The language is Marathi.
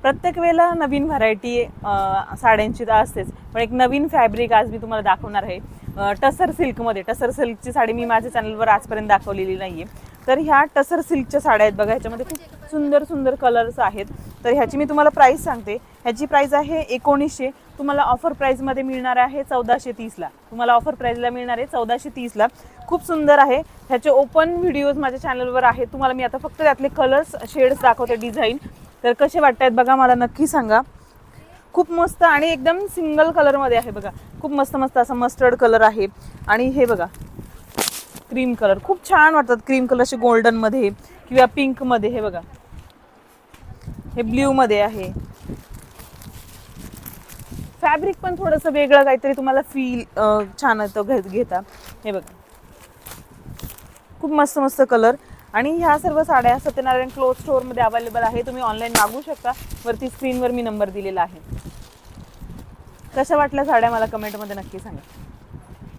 प्रत्येक वेळेला नवीन व्हरायटी साड्यांची तर असतेच, पण एक नवीन फॅब्रिक आज मी तुम्हाला दाखवणार आहे टसर सिल्कमध्ये. टसर सिल्कची साडी मी माझ्या चॅनलवर आजपर्यंत दाखवलेली नाही आहे. तर ह्या टसर सिल्कच्या साड्या आहेत बघा, ह्याच्यामध्ये खूप सुंदर सुंदर कलर्स आहेत. तर ह्याची मी तुम्हाला प्राईस सांगते. ह्याची प्राईस आहे 1900, तुम्हाला ऑफर प्राईजमध्ये मिळणार आहे 1430ला. तुम्हाला ऑफर प्राईजला मिळणार आहे 1430ला. खूप सुंदर आहे. ह्याचे ओपन व्हिडिओज माझ्या चॅनलवर आहेत. तुम्हाला मी आता फक्त त्यातले कलर्स शेड्स दाखवते, डिझाईन. तर कसे वाटत आहेत बघा, मला नक्की सांगा. खूप मस्त आणि एकदम सिंगल कलरमध्ये आहे बघा. खूप मस्त मस्त असा मस्टर्ड कलर आहे आणि हे बघा क्रीम कलर, खूप छान वाटतात क्रीम कलरचे गोल्डनमध्ये किंवा पिंकमध्ये. हे बघा, हे ब्ल्यूमध्ये आहे. फॅब्रिक पण थोडंसं वेगळं काहीतरी तुम्हाला फील छान येतं घेता. हे बघा, खूप मस्त मस्त कलर. आणि ह्या सर्व साड्या सत्यनारायण क्लोथ स्टोअरमध्ये अवेलेबल आहे. तुम्ही ऑनलाईन मागवू शकता. वरती स्क्रीनवर मी नंबर दिलेला आहे. कशा वाटल्या साड्या मला कमेंटमध्ये नक्की सांगा.